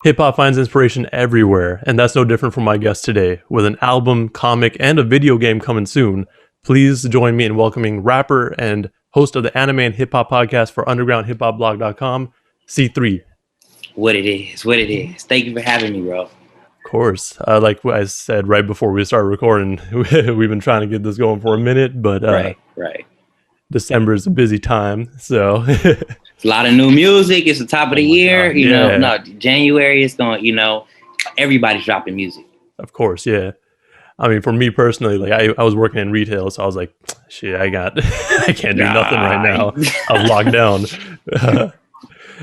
Hip hop finds inspiration everywhere, and that's no different from my guest today. With an album, comic, and a video game coming soon, please join me in welcoming rapper and host of the anime and hip hop podcast for undergroundhiphopblog.com, C3. What it is, what it is. Thank you for having me, bro. Of course. Like I said right before we started recording, we've been trying to get this going for a minute, but Right. December is a busy time, so It's a lot of new music. It's the top of the year. God, You know, no, January is going, everybody's dropping music. of course, yeah. I mean, for me personally, like I was working in retail, so I was like, shit, I can't do nothing right now. I was locked down.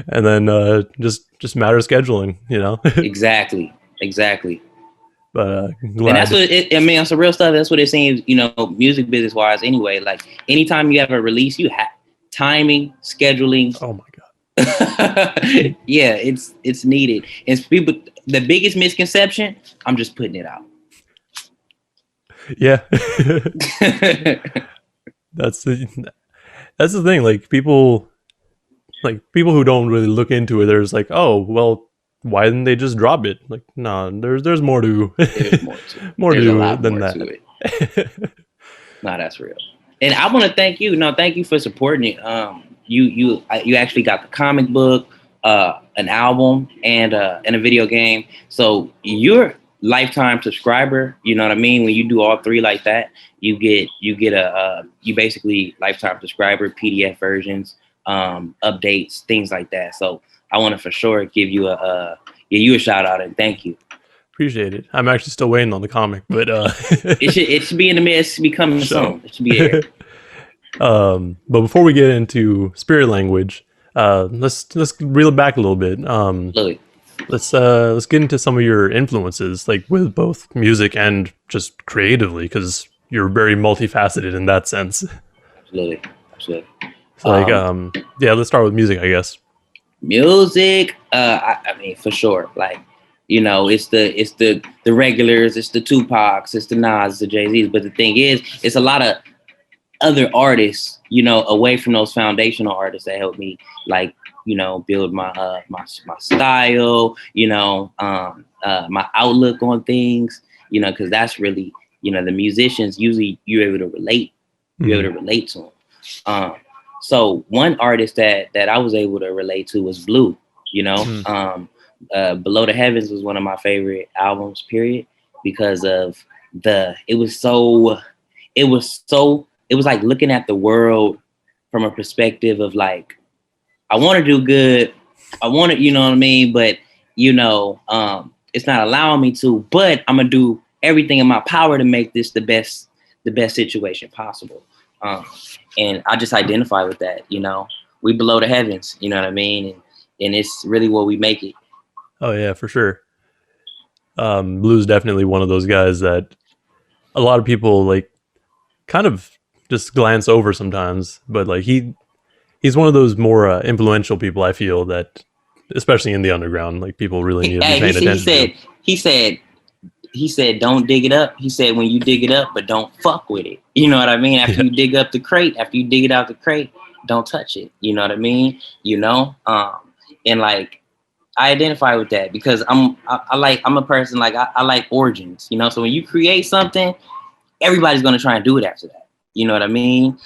And then just matter of scheduling, Exactly. But And glad. that's what it's some real stuff. That's what it seems, music business wise anyway. Like anytime you have a release, you have timing, scheduling. Oh my God. Yeah, it's needed. And people, the biggest misconception, I'm just putting it out. Yeah. That's the thing. Like people who don't really look into it, there's like, oh well, why didn't they just drop it? Like, no, there's more to There's more to it. more There's to a lot than more that. to it. No, that's real. And I want to thank you. No, thank you for supporting it. You actually got the comic book, an album, and a video game. So you're lifetime subscriber. You know what I mean? When you do all three like that, you basically lifetime subscriber, PDF versions, updates, things like that. So I want to for sure give you a shout out and thank you. Appreciate it. I'm actually still waiting on the comic, but it should be in the mid. It should be coming soon. It should be there. But before we get into spirit language, let's reel it back a little bit. Absolutely. Let's get into some of your influences, like with both music and just creatively, because you're very multifaceted in that sense. Absolutely. So let's start with music, I guess. Music, I mean, for sure. Like, it's the regulars, it's the Tupacs, it's the Nas, the Jay-Z's. But the thing is, it's a lot of other artists, away from those foundational artists that helped me, like, build my style, my outlook on things, because that's really, the musicians usually you're able to relate to them. So one artist that I was able to relate to was Blue. Below the Heavens was one of my favorite albums, period, because of it was like looking at the world from a perspective of like, I want to do good. I want to, you know what I mean? But, it's not allowing me to, but I'm going to do everything in my power to make this the best situation possible. And I just identify with that, we below the heavens, you know what I mean? And it's really what we make it. Oh yeah, for sure. Blue's definitely one of those guys that a lot of people like kind of just glance over sometimes, but like he's one of those more influential people, I feel, that especially in the underground, like people really need to be paying attention. He said, don't dig it up. He said, when you dig it up, but don't fuck with it. You know what I mean? After you dig up the crate, after you dig it out the crate, don't touch it. You know what I mean? And like, I identify with that because I'm a person, like, I like origins, So when you create something, everybody's going to try and do it after that. You know what I mean?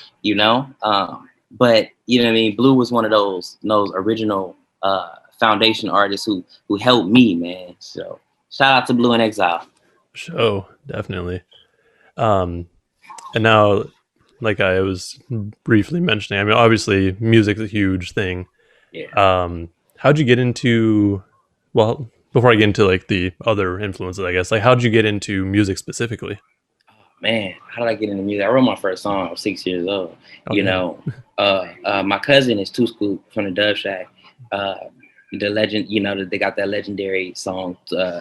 But you know what I mean? Blue was one of those original foundation artists who helped me, man. So shout out to Blue in Exile. Sure, definitely. And now, like I was briefly mentioning, I mean, obviously music's a huge thing. Yeah. How'd you get into, well, before I get into like the other influences, I guess, like how'd you get into music specifically? Man, how did I get into music? I wrote my first song. I was 6 years old. Okay. My cousin is Two Scoop from the Dove Shack. The legend, they got that legendary song,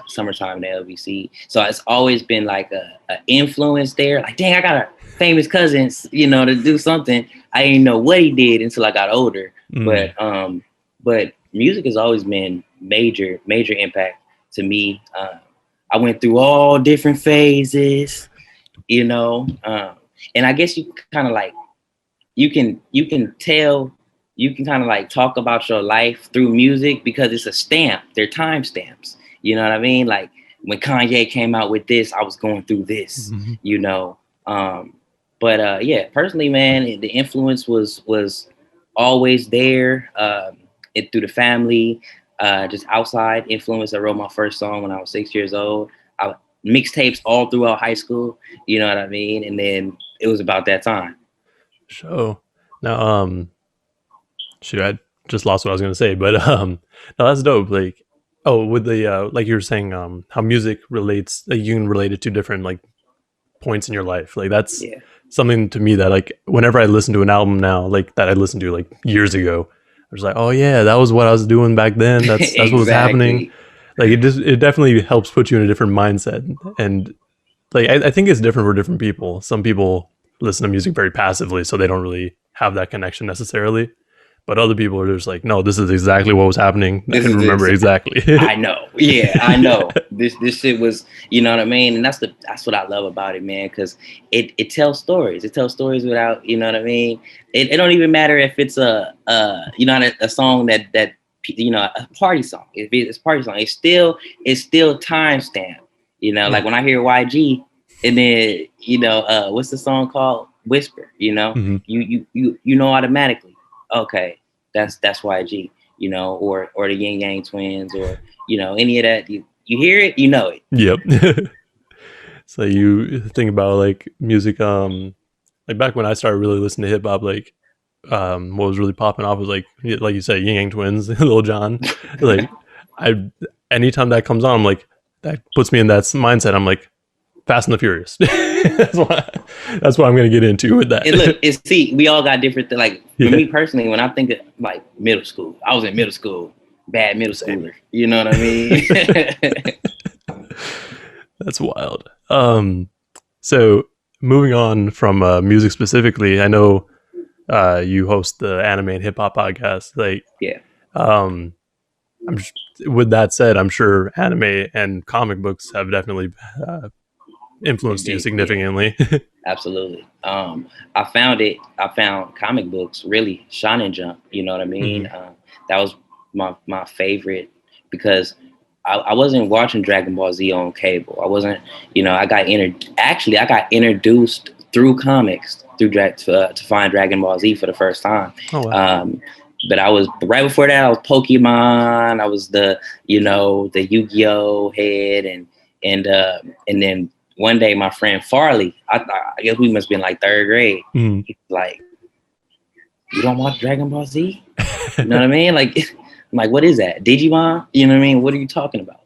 "Summertime" in the LBC. So it's always been like a influence there. Like, dang, I got a famous cousin, to do something. I didn't know what he did until I got older. But music has always been major impact to me. I went through all different phases. And I guess you kind of like, you can tell you can kind of like talk about your life through music because it's a stamp. They're time stamps. You know what I mean? Like when Kanye came out with this, I was going through this, Mm-hmm. you know. But yeah, personally, man, the influence was always there. It through the family, just outside influence. I wrote my first song when I was 6 years old. I mixtapes all throughout high school. You know what I mean? And then it was about that time. So now, shoot, I just lost what I was going to say, but no, that's dope. Like, oh, with the like you were saying, how music relates, like you can relate it to different like points in your life. Like that's Yeah, something to me that like whenever I listen to an album now, like that I listened to like years ago, I was like, oh yeah, that was what I was doing back then. That's what was happening. exactly. Like it definitely helps put you in a different mindset. And like I think it's different for different people. Some people listen to music very passively, so they don't really have that connection necessarily. But other people are just like, no, this is exactly what was happening. I This can is the remember exact. exactly. I know. Yeah, I know. This shit was, you know what I mean? And that's what I love about it, man, because it tells stories. It tells stories without, you know what I mean? It don't even matter if it's you know, a song that you know, a party song. If it's a party song, it's still timestamp. You know, Yeah. like when I hear YG and then, you know, what's the song called? Whisper, you know? Hmm. You know automatically. Okay, that's YG, you know, or the Yin Yang Twins, or you know, any of that. You hear it, you know it. Yep. So you think about like music, like back when I started really listening to hip hop, like what was really popping off was like you say, Ying Yang Twins, Lil Jon. Like I anytime that comes on, I'm like that puts me in that mindset. I'm like Fast and the Furious. That's what I'm gonna get into with that. And look, and see, we all got different. Like for Yeah, me personally, when I think of like middle school, I was in middle school, bad middle same. schooler. You know what I mean? That's wild. So moving on from music specifically, I know you host the anime and hip hop podcast. Like, Yeah, um, I'm just, with that said, I'm sure anime and comic books have definitely they influenced you did. Yeah, significantly. absolutely. I found it. I found comic books really Shonen Jump. You know what I mean? Hmm. That was my favorite because I wasn't watching Dragon Ball Z on cable. I wasn't. You know, I got introduced through comics to find Dragon Ball Z for the first time. Oh wow. But I was right before that. I was Pokemon. I was the the Yu-Gi-Oh head, and then one day my friend Farley, I guess we must have been like third grade. Mm. He's like, "You don't watch Dragon Ball Z?" You know what I mean? Like, I'm like, what is that? Digimon? You know what I mean? What are you talking about?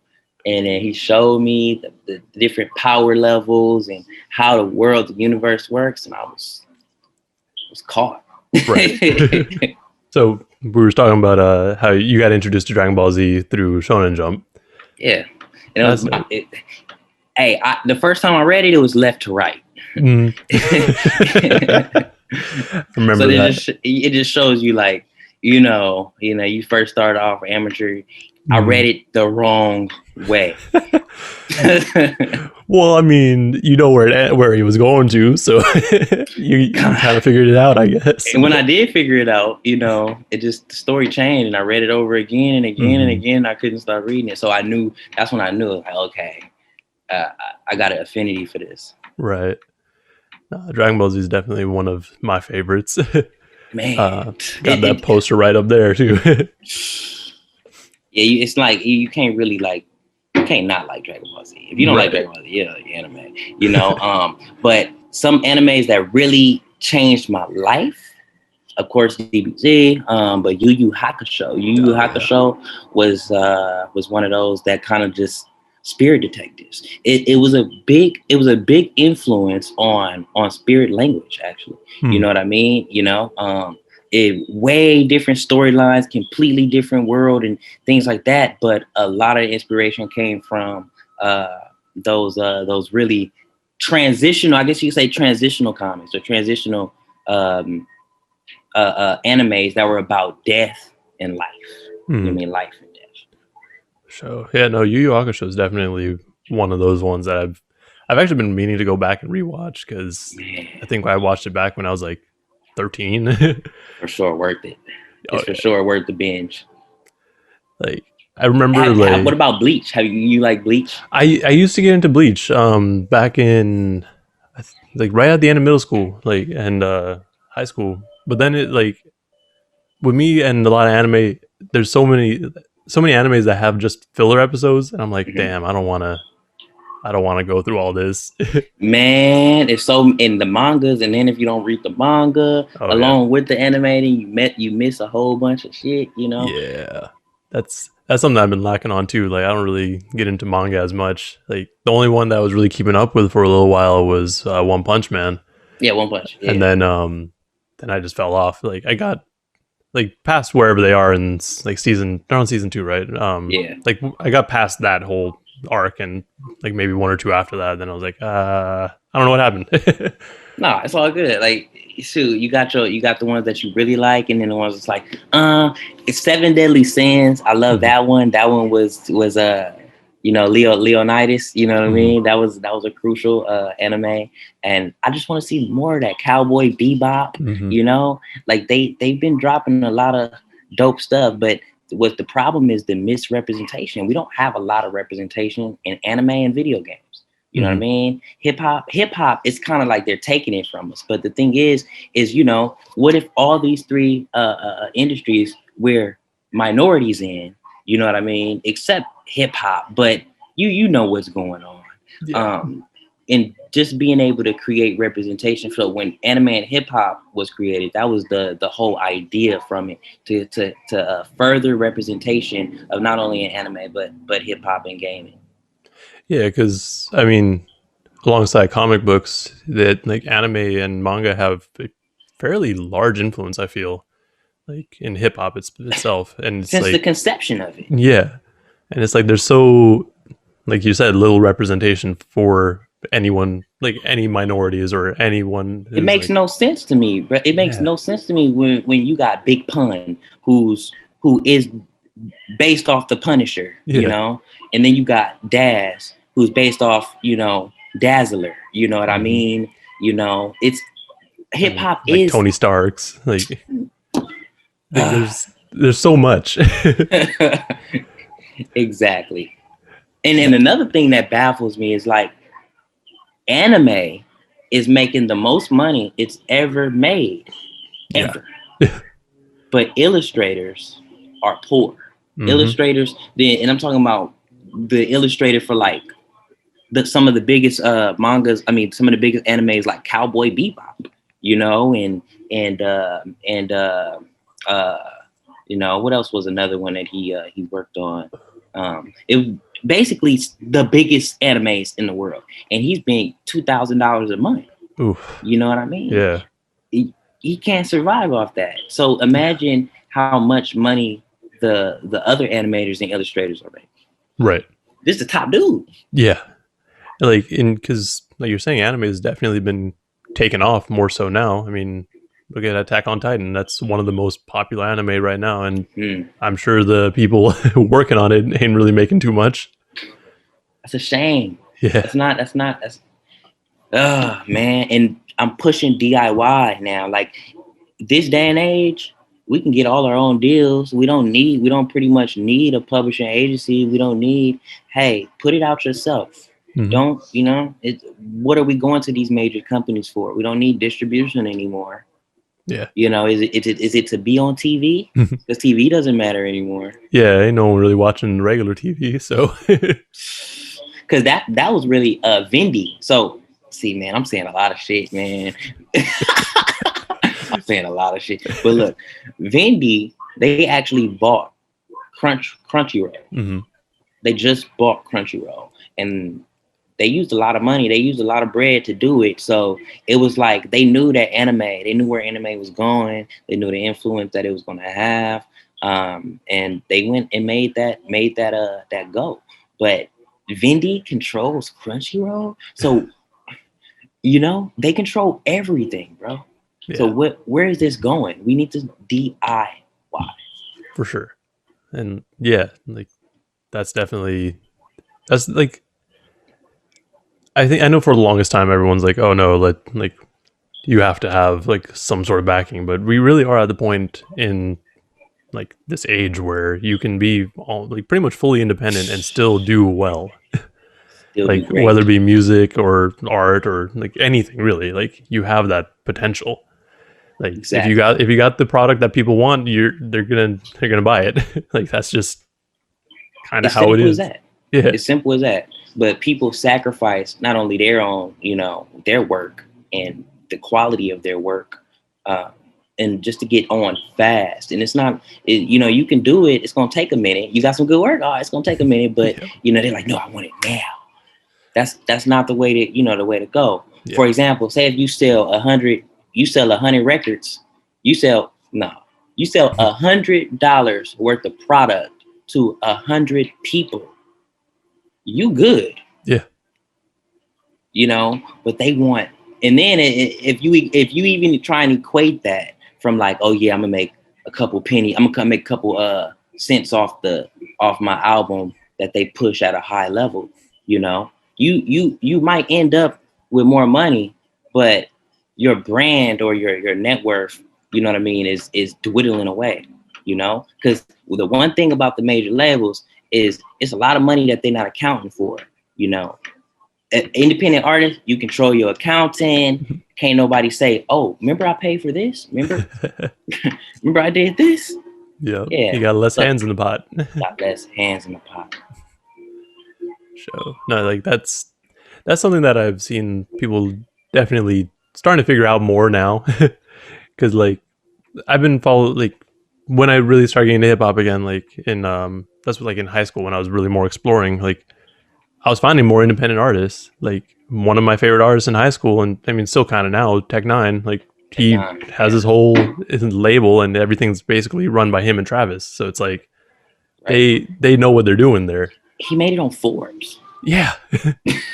And then he showed me the different power levels and how the world, the universe works, and I was caught. Right. So we were talking about how you got introduced to Dragon Ball Z through Shonen Jump. Yeah, and That's dope. hey, the first time I read it, it was left to right. Mm. I remember So that. it just shows you like, you first start off amateur. I read Mm. it the wrong way. Well, I mean, you know where he was going to, so you kind of figured it out, I guess. And when I did figure it out, the story changed, and I read it over again and again and Mhm. again. I couldn't stop reading it, so that's when I knew, like, okay, I got an affinity for this. Right. Dragon Ball Z is definitely one of my favorites. Man, Got that poster right up there too. yeah, it's like you can't really like, you can't not like Dragon Ball Z. If you don't like Right. Dragon Ball Z, you don't like anime. But some animes that really changed my life, of course, DBZ. But Yu Yu Hakusho. Yu Yu Oh, yeah. Hakusho was one of those that kind of just spirit detectives. It was a big influence on spirit language, actually. You Hmm. know what I mean? It way different storylines, completely different world and things like that. But a lot of inspiration came from those really transitional, I guess you could say, transitional comics or transitional um, animes that were about death and life. Hmm. You mean life and death? So yeah, no, Yu Yu Hakusho is definitely one of those ones that I've actually been meaning to go back and rewatch because Man, I think I watched it back when I was like 13. for sure, worth it. Oh It's for yeah. sure worth the binge. Like I remember What like about Bleach? Have you like Bleach? I used to get into Bleach back in like right at the end of middle school, like and high school. But then it like with me and a lot of anime, there's so many animes that have just filler episodes, and I'm like, Mhm. damn, I don't want to go through all this. Man, it's so in the mangas, and then if you don't read the manga Oh yeah, along with the animating, you miss a whole bunch of shit. You know? yeah. That's something I've been lacking on too. Like I don't really get into manga as much. Like the only one that I was really keeping up with for a little while was One Punch Man, Yeah, One Punch. and Yeah. then I just fell off. Like I got like past wherever they are in like season. They're on season 2, right? Yeah. Like I got past that whole arc and like maybe one or two after that. Then I was like, I don't know what happened. No, it's all good. Like, shoot, you got the ones that you really like, and then the ones that's like, it's Seven Deadly Sins. I love Mhm, that one. That one was Leonidas. You know what I mhm, mean? That was a crucial anime, and I just want to see more of that Cowboy Bebop. mhm. You know, like they've been dropping a lot of dope stuff, but what the problem is the misrepresentation. We don't have a lot of representation in anime and video games. You know what I Mhm. mean? Hip hop is kind of like they're taking it from us. But the thing is what if all these three industries we're minorities in, you know what I mean? Except hip hop, but you know what's going on. Yeah. Um, and just being able to create representation. So when anime and hip hop was created, that was the whole idea from it to further representation of not only in anime but hip hop and gaming. Yeah, because I mean, alongside comic books, that like anime and manga have a fairly large influence. I feel like in hip hop itself, and it's Since the like conception of it. yeah, and it's like there's so like you said, little representation for anyone, like any minorities or anyone It who's makes like no sense to me, but it makes yeah, no sense to me when you got Big Pun, who is based off the Punisher, yeah, and then you got Daz, who's based off, Dazzler. You know what I hmm mean? It's hip and hop like is Tony Stark's, like there's so much. exactly. And then another thing that baffles me is like anime is making the most money it's ever made, Yeah. ever. But illustrators are poor. hmm Illustrators, and I'm talking about the illustrator for like some of the biggest mangas. I mean, some of the biggest animes like Cowboy Bebop, and uh, what else was another one that he worked on? It basically the biggest animes in the world, and he's being $2,000 a month. Oof. You know what I mean? Yeah. He can't survive off that. So Yeah. imagine how much money the other animators and illustrators are making. Right. This is the top dude. Yeah. Like in because like you're saying, anime has definitely been taken off more so now. I mean, look at Attack on Titan. That's one of the most popular anime right now, and Hmm. I'm sure the people working on it ain't really making too much. That's a shame. Yeah. That's oh man. And I'm pushing DIY now. Like this day and age, we can get all our own deals. We don't pretty much need a publishing agency. We don't need, hey, put it out yourself. hmm Don't, what are we going to these major companies for? We don't need distribution anymore. Yeah. Is it to be on TV? Because TV doesn't matter anymore. Yeah. Ain't no one really watching regular TV, so Because that was really Vindy. So see, man, I'm saying a lot of shit, man. I'm saying a lot of shit. But look, Vindy, they actually bought Crunchyroll. hmm They just bought Crunchyroll, and they used a lot of money. They used a lot of bread to do it. So it was like they knew that anime. They knew where anime was going. They knew the influence that it was going to have, and they went and made that go. But Vindy controls Crunchyroll, so they control everything, bro. So yeah, where is this going? We need to DIY. for sure. And yeah, like that's like I know for the longest time everyone's like, oh no, like you have to have like some sort of backing, but we really are at the point in like this age where you can be all, like pretty much fully independent and still do well. Still do Like whether great. it be music or art or like anything really, like you have that potential. Like Exactly. if you got the product that people want, they're gonna buy it. Like that's just kind of It's how it simple as is. that. Yeah. It's simple as that. But people sacrifice not only their own, their work and the quality of their work, uh, and just to get on fast. And it's not, you can do it. It's gonna take a minute. You got some good work. Oh, it's gonna take a minute. But Yeah. they're like, no, I want it now. That's not the way to the way to go. Yeah. For example, say if you sell 100 records, you sell no, you sell $100 worth of product to 100 people. You good, Yeah. but they want. And then if you even try and equate that from like, oh yeah, I'm gonna make a couple penny, I'm gonna make a couple cents off my album that they push at a high level, you might end up with more money, but your brand or your net worth, you know what I mean, is dwindling away, because the one thing about the major labels is it's a lot of money that they're not accounting for, you know. Independent artist, you control your accounting. Can't nobody say, "Oh, remember I paid for this? Remember I did this?" Yeah. Yeah, You got less so hands in the pot. got less hands in the pot. So no, like that's something that I've seen people definitely starting to figure out more now. Because like I've been following like when I really started getting into hip hop again, like in that's like in high school when I was really more exploring. Like I was finding more independent artists. Like one of my favorite artists in high school, and I mean still kind of now, Tech9. Like he has Yeah, his whole label, and everything's basically run by him and Travis. So it's like right. they know what they're doing there. He made it on Forbes. Yeah,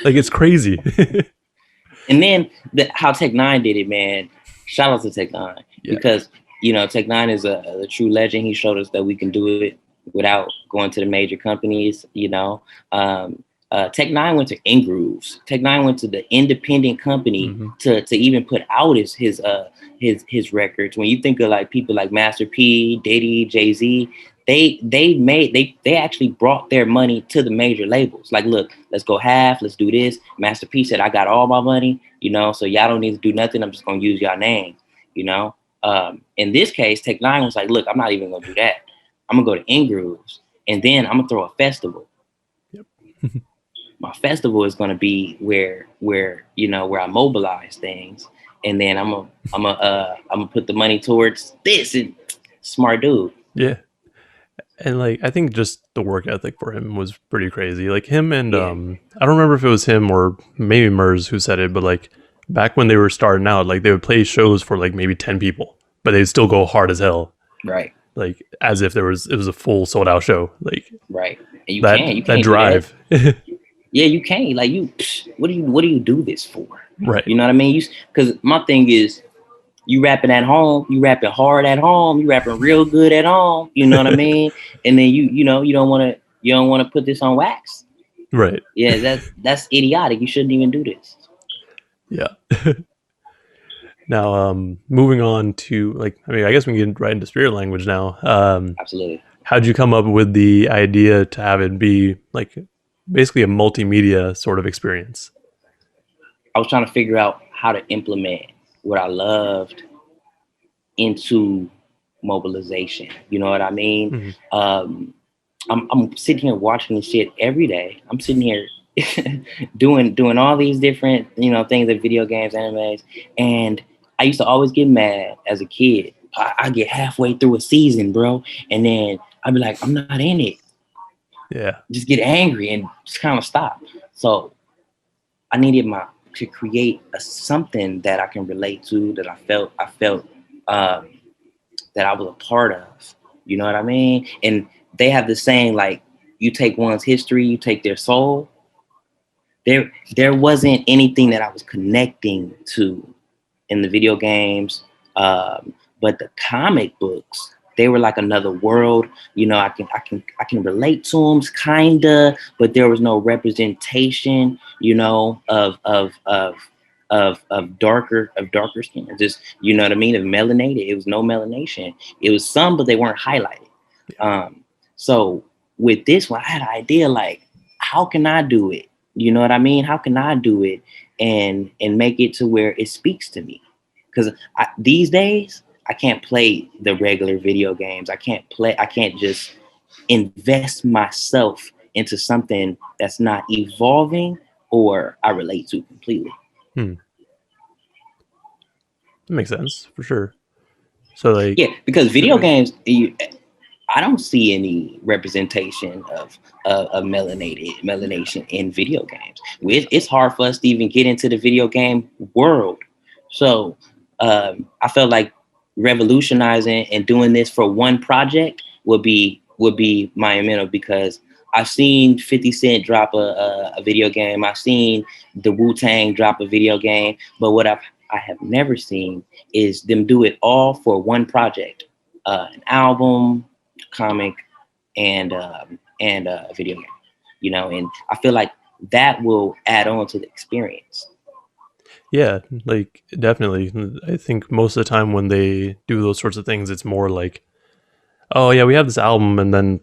like it's crazy. And then how Tech9 did it, man. Shout out to Tech9 Yeah. because Tech9 is a true legend. He showed us that we can do it without going to the major companies. Tech9 went to Ingrooves. Tech9 went to the independent company Mm-hmm. to even put out his records. When you think of like people like Master P, Diddy, Jay-Z, they actually brought their money to the major labels. Like, look, let's go half, let's do this. Master P said, I got all my money, so y'all don't need to do nothing. I'm just gonna use y'all name, In this case, Tech9 was like, look, I'm not even gonna do that. I'm gonna go to Ingrooves and then I'm gonna throw a festival. Yep. My festival is gonna be where I mobilize things, and then I'm gonna put the money towards this. And smart dude. Yeah. And like I think just the work ethic for him was pretty crazy. Like him and Yeah. I don't remember if it was him or maybe Mers who said it, but like back when they were starting out, like they would play shows for like maybe 10 people, but they'd still go hard as hell. Right. Like as if it was a full sold out show. Like Right. And you that can't drive. do that. Yeah, you can't. Like what do you do this for? Right. You know what I mean? Because my thing is, you rapping at home, you rapping hard at home, you rapping real good at home. You know what I mean? And then you don't want to put this on wax. Right. Yeah, that's idiotic. You shouldn't even do this. Yeah. Now, moving on to like, I mean, I guess we can get right into spirit language now. Absolutely. How'd you come up with the idea to have it be like basically a multimedia sort of experience? I was trying to figure out how to implement what I loved into mobilization. You know what I mean? Mm-hmm. I'm sitting here watching this shit every day. I'm sitting here doing all these different, things like video games, animes. And I used to always get mad as a kid. I get halfway through a season, bro. And then I'd be like, I'm not in it. Yeah. Just get angry and just kind of stop. So I needed to create something that I can relate to, that I felt that I was a part of. You know what I mean? And they have the saying, like, you take one's history, you take their soul. There wasn't anything that I was connecting to in the video games, but the comic books, they were like another world. I can relate to them kinda, but there was no representation, of of darker skin. Just, you know what I mean? Of melanated. It was no melanation. It was some, but they weren't highlighted. So with this one, I had an idea like, how can I do it? You know what I mean? How can I do it and make it to where it speaks to me? Because these days I can't play the regular video games. I can't just invest myself into something that's not evolving or I relate to completely. Hmm. That makes sense for sure. So like, Yeah, because video okay. games, I don't see any representation of melanation in video games. It's hard for us to even get into the video game world. So I felt like revolutionizing and doing this for one project would be monumental, because I've seen 50 Cent drop a video game. I've seen the Wu-Tang drop a video game. But what I have never seen is them do it all for one project, an album, comic, and a video game. You know, and I feel like that will add on to the experience. Yeah, like definitely. I think most of the time when they do those sorts of things, it's more like, oh yeah, we have this album, and then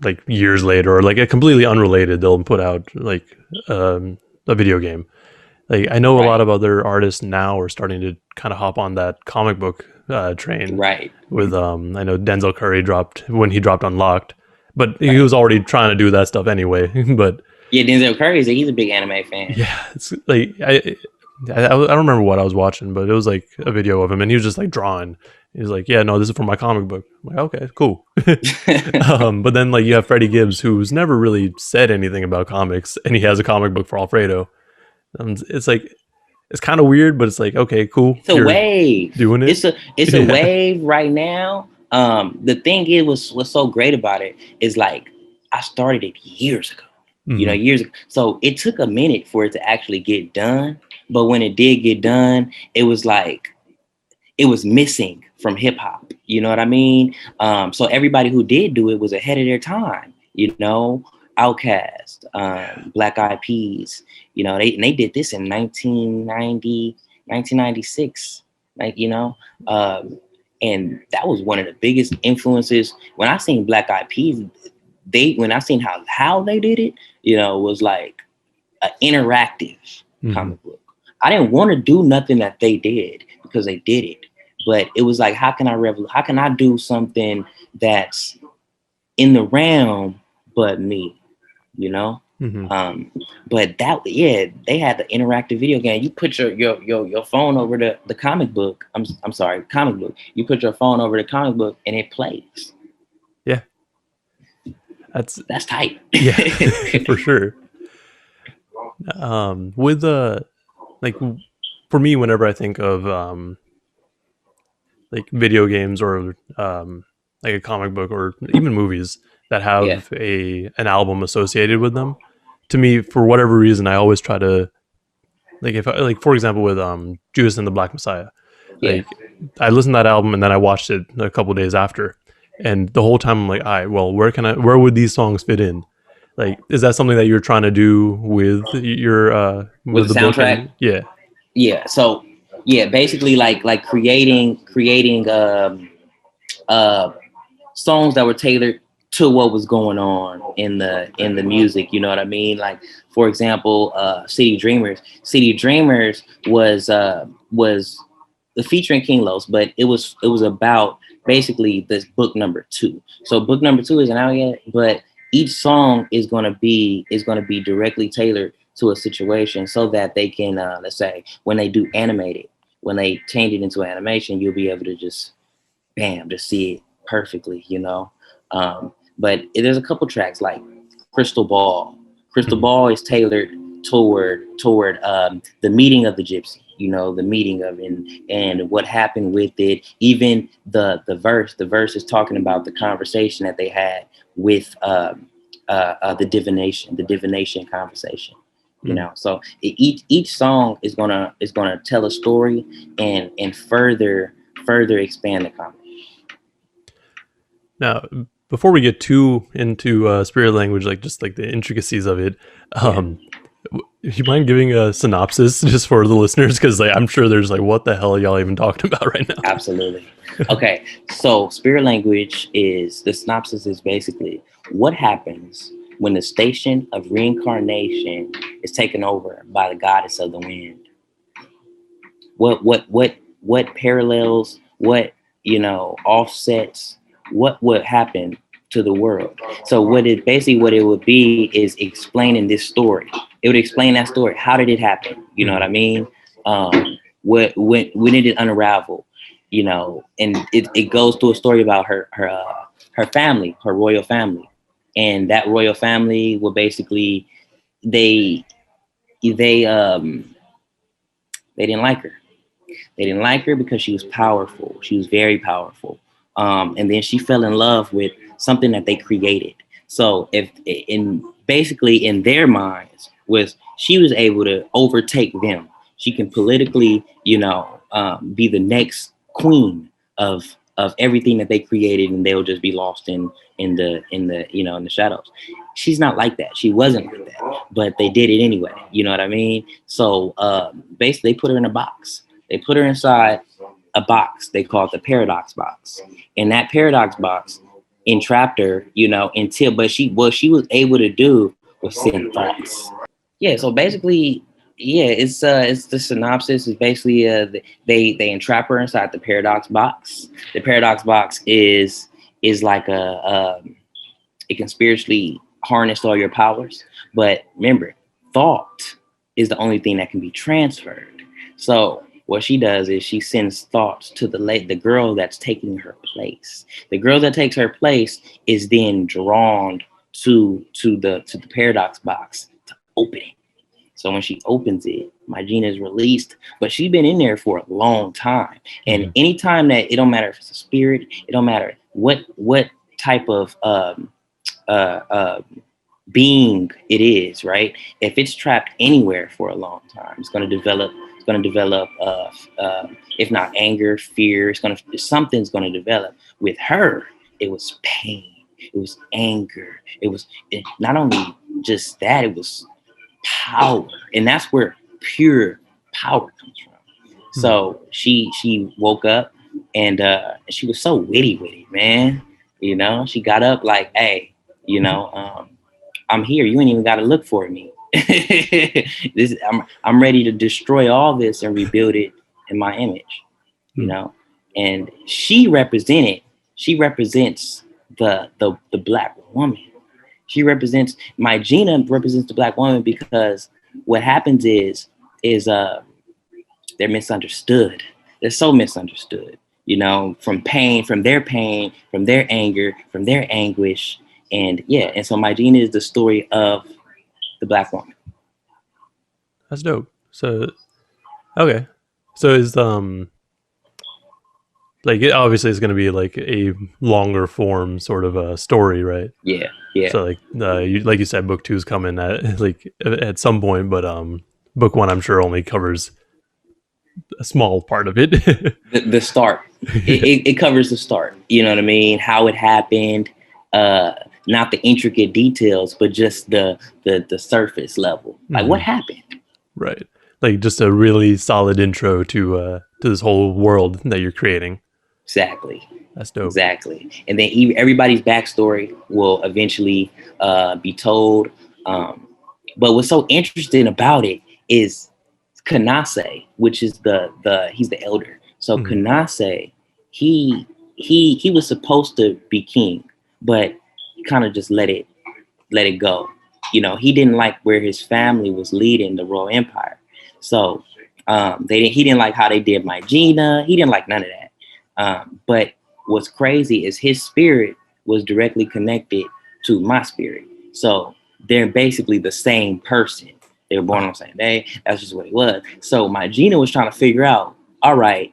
like years later, or like a completely unrelated, they'll put out like a video game. Like I know a lot Right, of other artists now are starting to kind of hop on that comic book train. right. With I know Denzel Curry dropped when he dropped Unlocked, but he Right. was already trying to do that stuff anyway. But Yeah, Denzel Curry he's a big anime fan. yeah, it's like I don't remember what I was watching, but it was like a video of him, and he was just like drawing. He was like, "Yeah, no, this is for my comic book." I'm like, okay, cool. But then like you have Freddie Gibbs, who's never really said anything about comics, and he has a comic book for Alfredo. It's like it's kind of weird, but it's like, okay, cool, It's a you're wave. doing it. It's a Yeah. wave right now. The thing is, what's so great about it is like I started it years ago. You know, Hmm. years ago. So it took a minute for it to actually get done. But when it did get done, it was like it was missing from hip hop. You know what I mean? So everybody who did do it was ahead of their time. You know, Outkast, Black Eyed Peas. You know, they did this in 1990, 1996. Like, you know, and that was one of the biggest influences. When I seen Black Eyed Peas, when I seen how they did it, you know, was like an interactive Hmm. comic book. I didn't want to do nothing that they did because they did it, but it was like, how can I do something that's in the realm but me, you know? Hmm. Um, but that, yeah, they had the interactive video game. You put your phone over the comic book. I'm sorry, comic book. You put your phone over the comic book and it plays. Yeah, that's That's tight. yeah, for sure. With like for me, whenever I think of like video games or like a comic book or even movies that Yeah, have a an album associated with them, to me, for whatever reason, I always try to like if I, like for example with Judas and the Black Messiah, yeah. like I listened to that album and then I watched it a couple days after, and the whole time I'm like, all right, well, where would these songs fit in? Like, is that something that you're trying to do with your With with the the book? soundtrack, And yeah. yeah. So yeah, basically like creating uh songs that were tailored to what was going on in the music. You know what I mean? Like, for example, City Dreamers. City Dreamers was featuring King Los, but it was about basically this book number two. So book number two isn't out yet, but each song is gonna be directly tailored to a situation, so that they can, let's say when they do animate it, when they change it into animation, you'll be able to just bam, to see it perfectly, you know. But there's a couple tracks like Crystal Ball. Crystal Mhm. Ball is tailored toward the meeting of the gypsy, you know, the meeting of and what happened with it. Even the verse is talking about the conversation that they had with the divination conversation. You Mhm. know, so each song is gonna tell a story and further expand the conversation. Now, before we get too into spirit language, like just like the intricacies of it, Yeah. um, you mind giving a synopsis just for the listeners? Because like, I'm sure there's like, what the hell are y'all even talking about right now? Absolutely. Okay, so spirit language is the synopsis is basically what happens when the station of reincarnation is taken over by the goddess of the wind. What parallels, what offsets, what would happen to the world. So what it would be is explaining this story. It would explain that story. How did it happen? You know what I mean? When did it unravel? And it goes through a story about her family, her royal family. And that royal family will basically they they they didn't like her. They didn't like her because she was powerful. She was very powerful. And then she fell in love with something that they created. So if in basically in their minds was she was able to overtake them. She can politically, be the next queen of everything that they created, and they'll just be lost in the shadows. She's not like that. She wasn't like that, but they did it anyway. You know what I mean? So basically, they put her in a box. They put her inside a box. They call it the paradox box. And that paradox box entrapped her, until but what she was able to do was send thoughts. Yeah, so basically, yeah, it's the synopsis is basically they entrap her inside the paradox box. The paradox box is like it can spiritually harness all your powers, but remember, thought is the only thing that can be transferred. So what she does is she sends thoughts to the girl that's taking her place. The girl that takes her place is then drawn to the paradox box to open it. So when she opens it, my Gina is released, but she's been in there for a long time. And anytime that it don't matter if it's a spirit, it don't matter what type of being it is, right? If it's trapped anywhere for a long time, it's going to develop. It's going to develop, if not anger, fear. Something's going to develop. With her, it was pain. It was anger. Not only just that, it was power, and that's where pure power comes from. So she woke up, and she was so witty with it, man. She got up like, hey, I'm here. You ain't even got to look for me. I'm ready to destroy all this and rebuild it in my image. And she represents the black woman. My Gina represents the black woman because what happens is they're misunderstood. They're so misunderstood, from their pain, from their anger, from their anguish. And so my Gina is the story of the black woman. That's dope. So, okay. So is like it obviously is going to be like a longer form sort of a story, right? Yeah. So like like you said, book 2 is coming at some point, but book 1 I'm sure only covers a small part of it. The start. It covers the start. You know what I mean? How it happened. Not the intricate details, but just the surface level. Like what happened? Right. Like just a really solid intro to this whole world that you're creating. Exactly. That's dope. Exactly. And then everybody's backstory will eventually be told. But what's so interesting about it is Kanase, which is he's the elder. So Kanase, he was supposed to be king, but he kind of just let it go. He didn't like where his family was leading the royal empire. So he didn't like how they did my Gina. He didn't like none of that. But what's crazy is his spirit was directly connected to my spirit. So they're basically the same person. They were born on the same day. That's just what it was. So my Gina was trying to figure out, all right,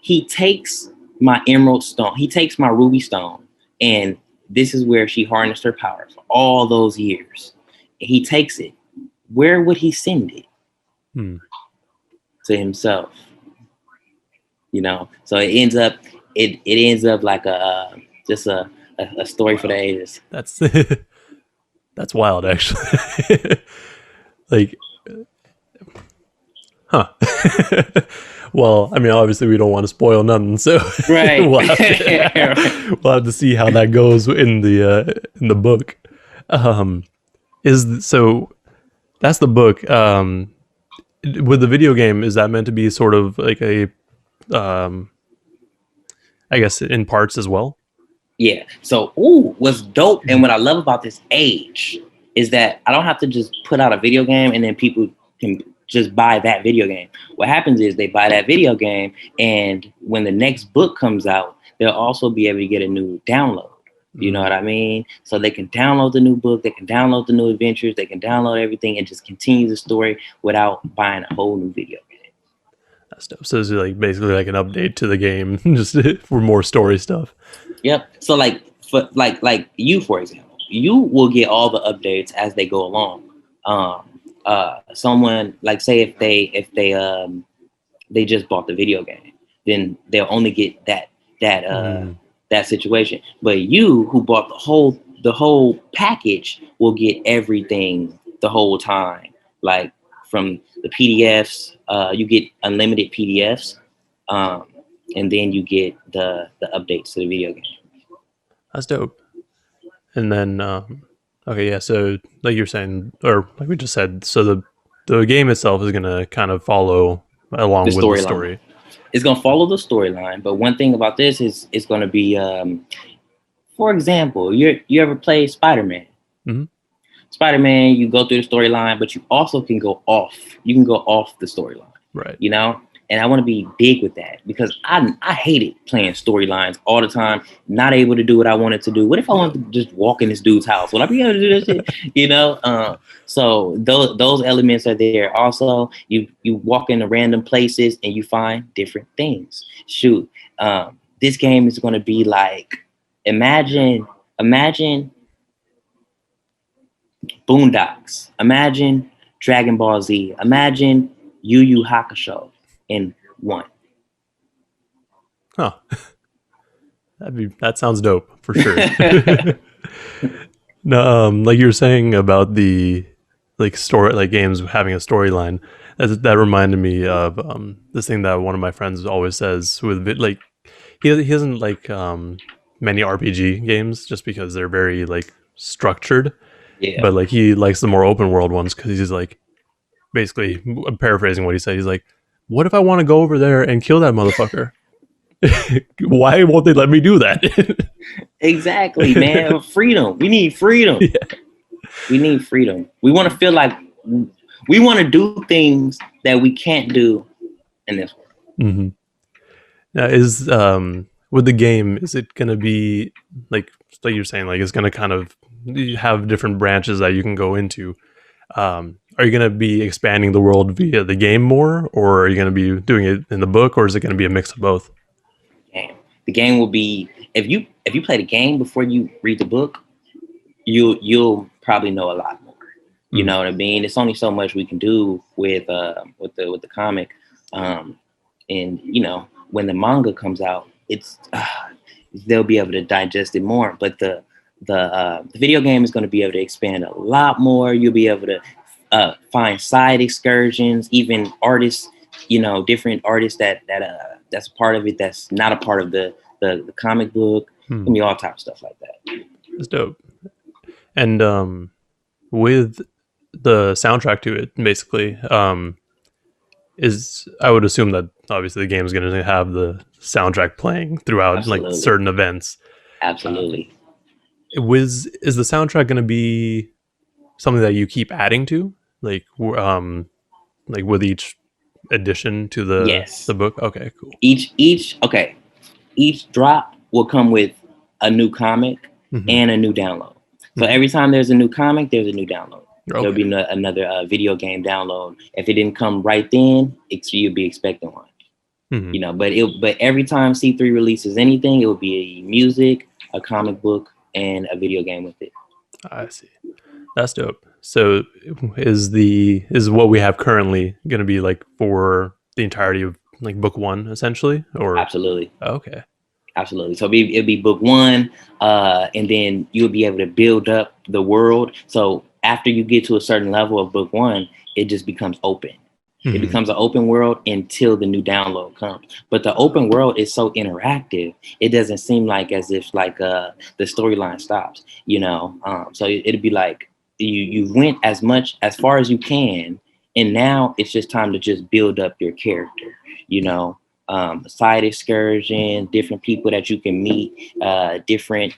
he takes my emerald stone. He takes my ruby stone. And this is where she harnessed her power for all those years. He takes it. Where would he send it? To himself. So it ends up like just a story for the ages. That's wild, actually. Like Huh. Well, I mean, obviously we don't want to spoil nothing, so Right. we'll have we'll have to see how that goes in the book. Um, is so that's the book. With the video game, is that meant to be sort of like a, um, I guess, in parts as well? Yeah. So, what's dope and what I love about this age is that I don't have to just put out a video game and then people can just buy that video game. What happens is they buy that video game, and when the next book comes out, they'll also be able to get a new download. You know what I mean? So they can download the new book, they can download the new adventures, they can download everything and just continue the story without buying a whole new video game. That stuff. So it's like basically like an update to the game, just for more story stuff. Yep. So like you, for example, you will get all the updates as they go along. Someone like say if they just bought the video game, then they'll only get that situation. But you who bought the whole package will get everything the whole time. Like from the PDFs, you get unlimited PDFs, and then you get the updates to the video game. That's dope. And then, okay, yeah. So, like you're saying, or like we just said, so the game itself is gonna kind of follow The along with the storyline. story. It's gonna follow the storyline, but one thing about this is it's gonna be, for example, you ever play Spider-Man? Mm-hmm. Spider-Man, you go through the storyline, but you also can go off. You can go off the storyline, Right. you know? And I want to be big with that because I hated playing storylines all the time, not able to do what I wanted to do. What if I wanted to just walk in this dude's house? Will I be able to do this shit? You know? So those elements are there. Also, you walk into random places and you find different things. Shoot, this game is going to be like, imagine Boondocks. Imagine Dragon Ball Z. Imagine Yu Yu Hakusho in one. Huh. That sounds dope for sure. No, like you were saying about the like story, like games having a storyline. That reminded me of this thing that one of my friends always says like he doesn't like many RPG games just because they're very like structured, Yeah. but like he likes the more open world ones because he's like, basically, I'm paraphrasing what he said. He's like, what if I want to go over there and kill that motherfucker? Why won't they let me do that? Exactly, man. Freedom. We need freedom. Yeah. We need freedom. We want to feel like we want to do things that we can't do in this world. Mm-hmm. Now, is with the game, is it gonna be like you're saying, like it's gonna kind of have different branches that you can go into? Are you gonna be expanding the world via the game more, or are you gonna be doing it in the book, or is it gonna be a mix of both? Game. The game will be if you play the game before you read the book, you'll probably know a lot more. You know what I mean? It's only so much we can do with the comic, and you know when the manga comes out, it's they'll be able to digest it more. But the video game is going to be able to expand a lot more. You'll be able to find side excursions, even artists, you know, different artists that's a part of it. That's not a part of the comic book. It's gonna be all type of stuff like that. That's dope. And with the soundtrack to it, basically, is I would assume that obviously the game is going to have the soundtrack playing throughout Absolutely. like certain events. Absolutely. Is the soundtrack going to be something that you keep adding to, like with each addition to the book? Okay, cool. Each drop will come with a new comic and a new download. So every time there's a new comic, there's a new download. Okay. There'll be another video game download. If it didn't come right then, you'll be expecting one. You know, but every time Cthree releases anything, it will be a music, a comic book, and a video game with it. I see. That's dope. So is what we have currently going to be like for the entirety of like book one, essentially? Or absolutely. Okay. Absolutely. So it'll be book one, and then you'll be able to build up the world. So after you get to a certain level of book one, it just becomes open. It becomes an open world until the new download comes. But the open world is so interactive, it doesn't seem like as if like the storyline stops, you know. So it'd be like you went as far as you can, and now it's just time to just build up your character, you know. Side excursion, different people that you can meet, different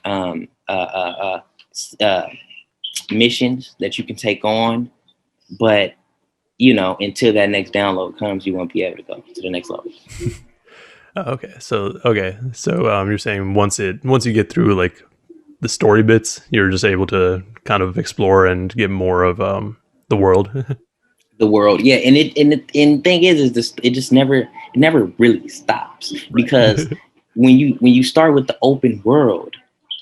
missions that you can take on, but you know, until that next download comes, you won't be able to go to the next level. Okay, so you're saying once you get through like the story bits, you're just able to kind of explore and get more of the world. The world, yeah, and the thing is this, it never really stops, because when you start with the open world,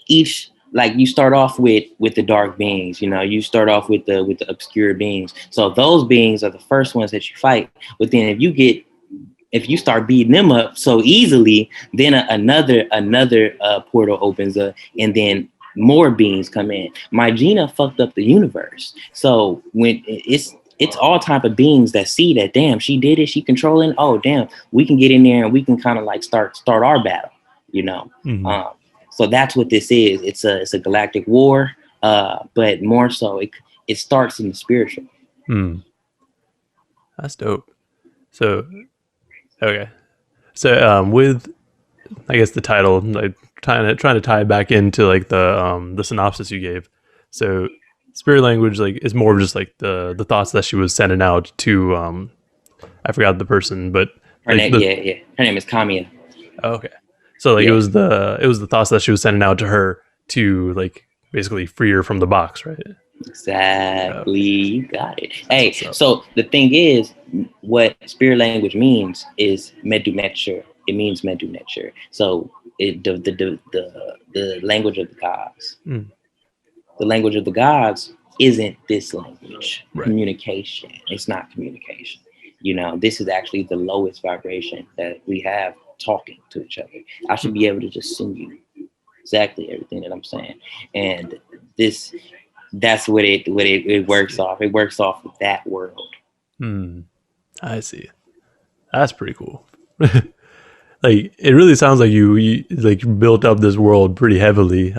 each, like, you start off with the dark beings, you know, you start off with the obscure beings, so those beings are the first ones that you fight. But then if you start beating them up so easily, then another portal opens up, and then more beings come in. My Gina fucked up the universe, so when it's all type of beings that see that, damn, she did it, she controlling, oh damn, we can get in there and we can kind of like start our battle, you know. So that's what this is. It's a galactic war, but more so it starts in the spiritual. That's dope. So okay, so with, I guess, the title, like trying to tie it back into like the synopsis you gave. So spirit language, like, is more of just like the thoughts that she was sending out to I forgot the person, but Her like name, her name is Kamiya. Oh, okay, so like it was the thoughts that she was sending out to her to like basically free her from the box, right? Exactly, you got it. Hey, so the thing is, what spirit language means is medu nature. It means medu nature. So the language of the gods. The language of the gods isn't this language. Right. Communication. It's not communication. You know, this is actually the lowest vibration that we have, talking to each other. I should be able to just send you exactly everything that I'm saying. And that's what it works off. It works off of that world. I see. That's pretty cool. Like, it really sounds like you like built up this world pretty heavily.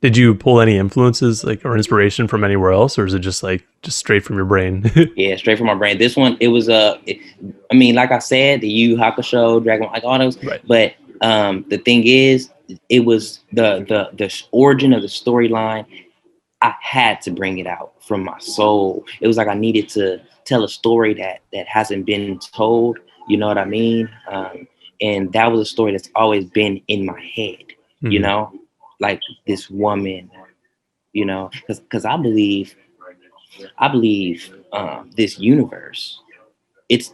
Did you pull any influences, like, or inspiration from anywhere else, or is it just straight from your brain? Yeah, straight from my brain. This one, it was I mean, like I said, the Yu Hakusho, Dragon, like all those. Right. But the thing is, it was the origin of the storyline. I had to bring it out from my soul. It was like I needed to tell a story that hasn't been told. You know what I mean? And that was a story that's always been in my head. You know, like this woman. You know, because I believe this universe, it's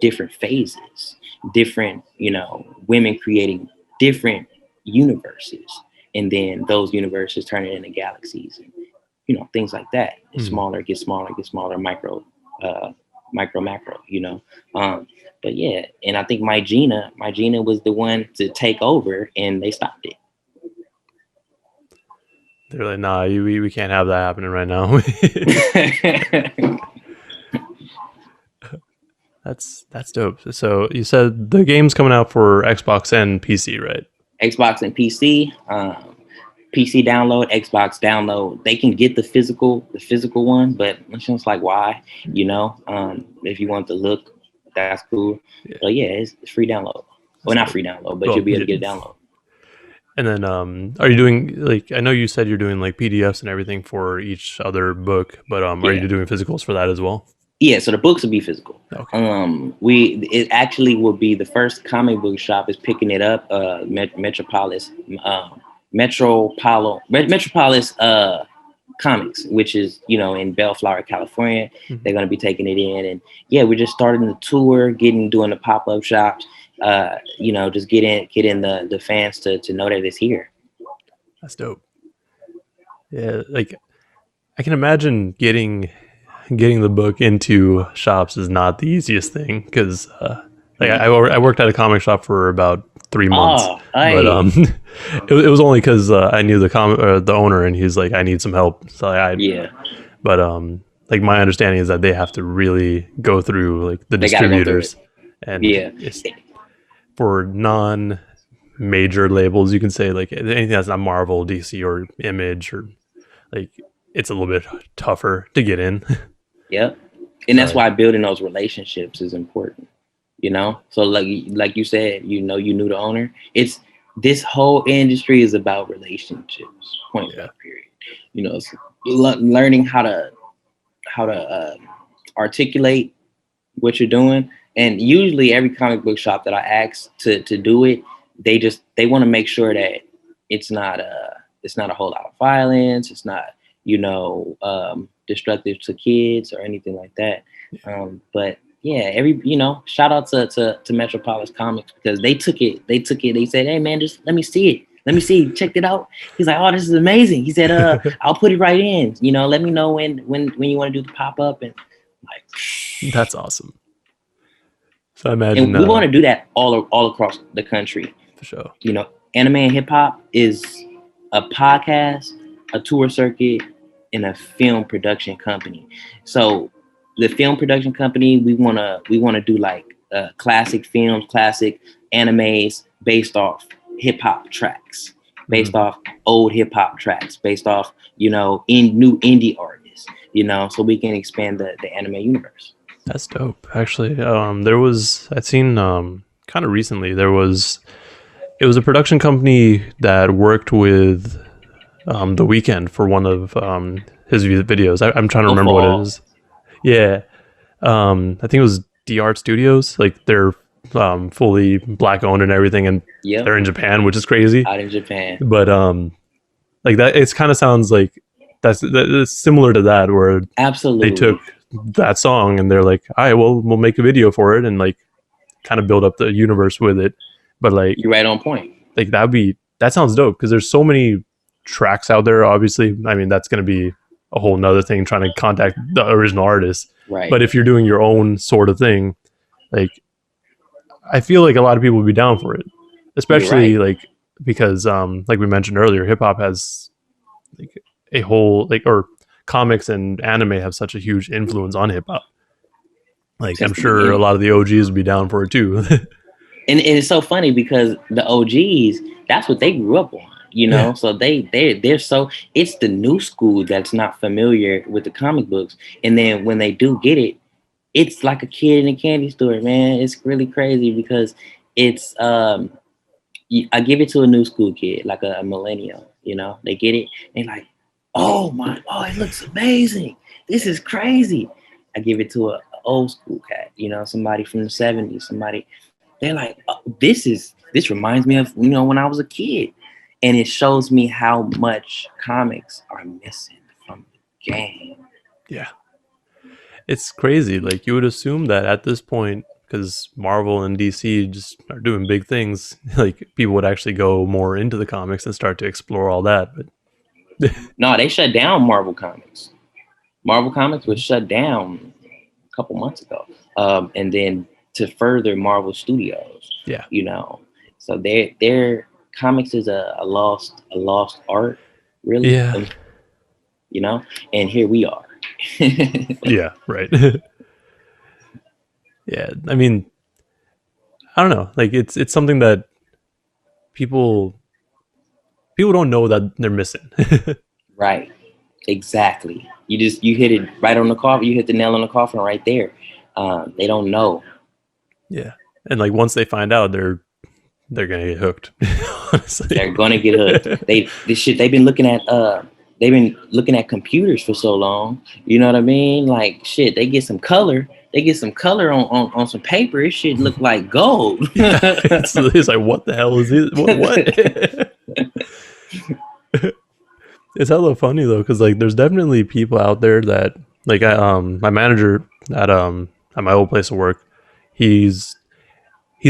different phases, different, you know, women creating different universes, and then those universes turning into galaxies, and you know, things like that. Smaller, get smaller, micro, macro, you know. But yeah, and I think my Gina was the one to take over, and they stopped it. They're like, nah, we can't have that happening right now. That's dope. So you said the game's coming out for Xbox and PC, right? Xbox and PC. PC download, Xbox download. They can get the physical one, but it's just like, why? You know, if you want the look, that's cool. Yeah. But yeah, it's free download. Well, not free download, but you'll be able to get a download. And then, are you doing, like, I know you said you're doing like PDFs and everything for each other book, but are you doing physicals for that as well? Yeah, so the books will be physical. Okay. It actually will be the first comic book shop is picking it up. Metropolis Comics, which is, you know, in Bellflower, California. They're going to be taking it in, and yeah, we're just starting the tour, doing the pop-up shops. You know, just getting the fans to know that it's here. That's dope. Yeah, like, I can imagine getting the book into shops is not the easiest thing, because like I worked at a comic shop for about 3 months, but it was only because I knew the owner, and he's like, I need some help, so but like my understanding is that they have to really go through like the They got to go through it. distributors, and Yeah. it's for non major labels. You can say like anything that's not Marvel, DC, or Image, or like it's a little bit tougher to get in. Yep. And that's So why building those relationships is important. You know, so like you said, you know, you knew the owner. It's this whole industry is about relationships. Point yeah, blank. Period. You know, it's learning how to articulate what you're doing. And usually, every comic book shop that I ask to do it, they want to make sure that it's not a whole lot of violence. It's not, you know, destructive to kids or anything like that. But yeah, shout out to Metropolis Comics, because they took it. They said, hey man, just let me see it. Let me see. Check it out. He's like, oh, this is amazing. He said, I'll put it right in. You know, let me know when you want to do the pop up. And like, that's awesome. So I imagine and we want to do that all across the country. for sure. You know, Anime and Hip Hop is a podcast, a tour circuit, and a film production company. So the film production company, we wanna do like classic films, classic animes based off hip hop tracks, based off old hip hop tracks, based off, you know, in new indie artists, you know, so we can expand the anime universe. That's dope. Actually, there was I'd seen kind of recently it was a production company that worked with The Weeknd for one of his videos. I'm trying to remember what it is. Yeah, I think it was D Art Studios. Like they're fully black owned and everything, and they're in Japan, which is crazy. Out in Japan, but like that, it kind of sounds like that's similar to that, where absolutely they took that song and they're like, all right, well, we'll make a video for it and like kind of build up the universe with it. But like, you're right on point. Like that sounds dope, because there's so many tracks out there. Obviously, I mean, that's going to be a whole nother thing, trying to contact the original artist. Right. But if you're doing your own sort of thing, like I feel like a lot of people would be down for it, especially like because like we mentioned earlier, hip hop has like a whole like, or comics and anime have such a huge influence on hip hop. Like I'm sure a lot of the OGs would be down for it too. And it's so funny because the OGs, that's what they grew up on, you know. So they're so, it's the new school that's not familiar with the comic books, and then when they do get it, it's like a kid in a candy store, man. It's really crazy because it's I give it to a new school kid, like a millennial, you know. They get it, they're like, oh, it looks amazing. This is crazy. I give it to a old school cat, you know, somebody from the 70s, somebody. They're like, oh, this reminds me of, you know, when I was a kid. And it shows me how much comics are missing from the game. Yeah. It's crazy. Like you would assume that at this point, because Marvel and DC just are doing big things, like people would actually go more into the comics and start to explore all that. But no, they shut down Marvel Comics. Marvel Comics was shut down a couple months ago. And then to further Marvel Studios. Yeah. You know, so their comics is a lost art, really. Yeah. You know, and here we are. Yeah, right. Yeah, I mean, I don't know. Like it's something that people don't know that they're missing. Right. Exactly. You hit it right on the coffin. You hit the nail on the coffin right there. They don't know. Yeah, and like once they find out, they're gonna get hooked. Honestly. They're gonna get hooked. They've been looking at computers for so long. You know what I mean? Like shit, they get some color. They get some color on some paper. It should look like gold. Yeah, it's like, what the hell is this? What? It's hella funny though, because like there's definitely people out there that like my manager at my old place of work, he's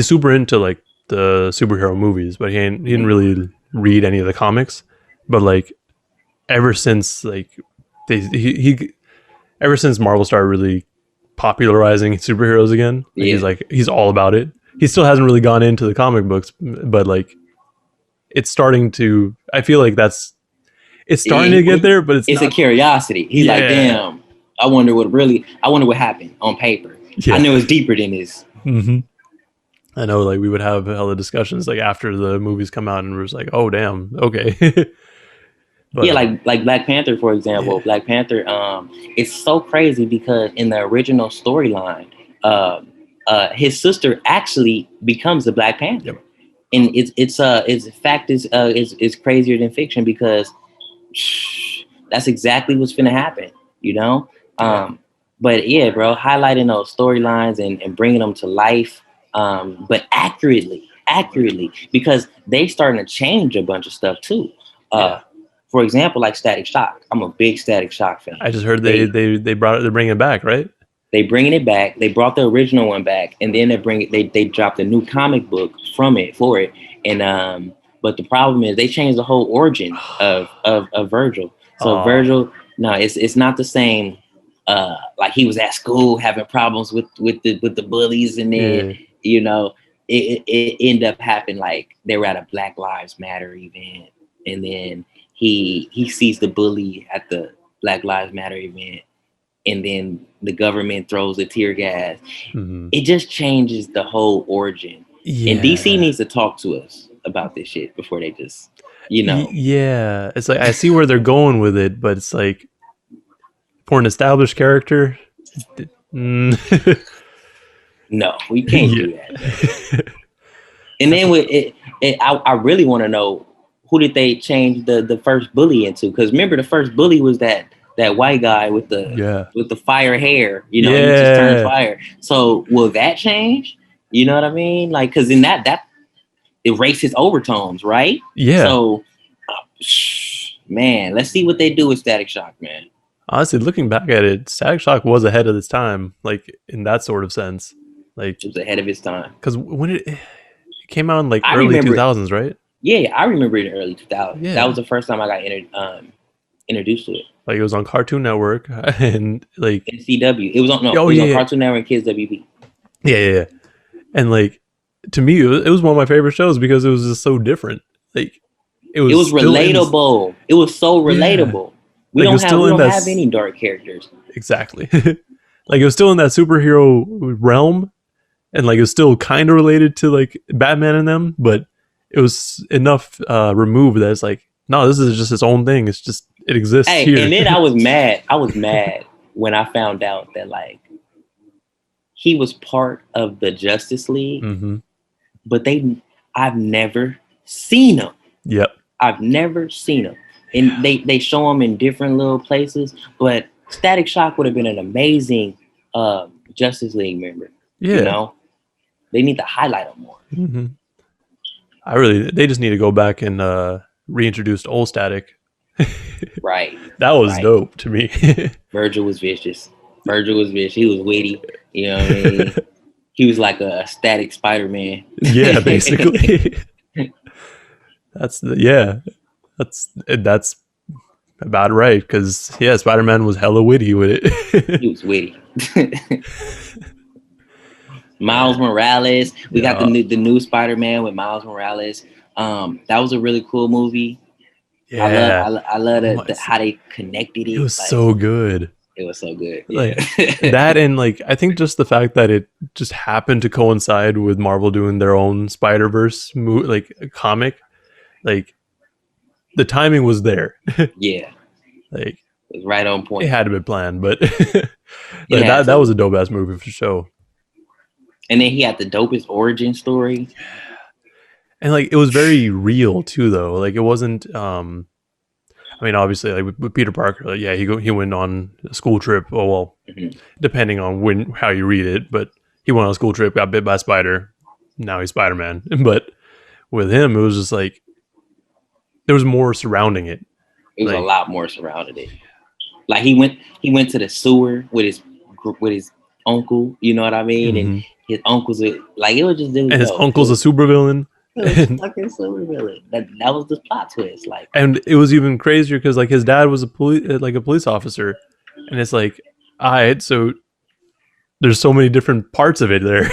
super into like the superhero movies, but he didn't really read any of the comics. But like ever since like ever since Marvel started really popularizing superheroes again, like, he's all about it. He still hasn't really gone into the comic books, but like it's starting to, I feel like it's starting to get there, but it's a curiosity. He's like, damn, I wonder what happened on paper. Yeah. I know it's deeper than this. Mm-hmm. I know, like we would have hella discussions like after the movies come out, and we're just like, oh damn, okay. But Yeah, like Black Panther, for example. yeah. Black Panther, it's so crazy because in the original storyline, his sister actually becomes the Black Panther. Yep. And it's fact is crazier than fiction because that's exactly what's gonna happen, you know. Yeah. But yeah, bro, highlighting those storylines and bringing them to life, but accurately, because they starting to change a bunch of stuff too. Yeah. For example, like Static Shock. I'm a big Static Shock fan. I just heard they brought it, they're bringing it back, right? They bringing it back. They brought the original one back, and then they dropped a new comic book for it. And but the problem is they changed the whole origin of Virgil. So Virgil, no, it's not the same. Like he was at school having problems with the bullies, and then you know it ended up happening like they were at a Black Lives Matter event, and then he sees the bully at the Black Lives Matter event, and then the government throws the tear gas. Mm-hmm. It just changes the whole origin. Yeah. And DC needs to talk to us about this shit before they just, you know. Yeah. It's like, I see where they're going with it, but it's like, for an established character, no, we can't do that. And then with it, I really want to know, who did they change the first bully into? Because remember, the first bully was that white guy with the fire hair, you know, he just turned fire. So will that change? You know what I mean? Like, because in that erases overtones, right? Yeah. So, man, let's see what they do with Static Shock, man. Honestly, looking back at it, Static Shock was ahead of its time, like in that sort of sense. Like, it was ahead of its time. Because when it came out in like early 2000s, right? Yeah, I remember it in early 2000s. Yeah. That was the first time I got introduced to it. Like it was on Cartoon Network and like CW. It was on on Cartoon Network and Kids WB. Yeah. And like to me, it was one of my favorite shows because it was just so different. Like it was relatable. It was so relatable. Yeah. We don't have any dark characters. Exactly. Like it was still in that superhero realm, and like it was still kind of related to like Batman and them, but it was enough removed that it's like, no, this is just its own thing. It's just, it exists here. And then I was mad. I was mad when I found out that like he was part of the Justice League, but I've never seen him. Yep. I've never seen him. And they show him in different little places, but Static Shock would have been an amazing Justice League member. Yeah. You know, they need to highlight him more. Mm-hmm. They just need to go back and reintroduce old Static. Right. That was dope to me. Virgil was vicious. He was witty. You know what I mean? He was like a Static Spider-Man. Yeah, basically. That's about right, because Spider-Man was hella witty with it. He was witty. Miles Morales. We got the new Spider-Man with Miles Morales. That was a really cool movie. Yeah, I love how they connected it. It was like, so good. It was so good. Yeah. Like that, and like I think just the fact that it just happened to coincide with Marvel doing their own Spider-Verse comic, like the timing was there. Yeah, like it was right on point. It had to be planned, but that was a dope ass movie for sure. And then he had the dopest origin story. And like it was very real too, though. Like it wasn't. I mean, obviously, like with Peter Parker, like, he went on a school trip. Oh well, depending on how you read it, but he went on a school trip, got bit by a spider. Now he's Spider-Man. But with him, it was just like there was more surrounding it. It was a lot more surrounding it. Like he went to the sewer with his uncle. You know what I mean? And his uncle's like it was just. And his uncle's a supervillain. It was fucking supervillain. That was the plot twist. Like, and it was even crazier because like his dad was a police officer, and it's like, all right, so there's so many different parts of it there.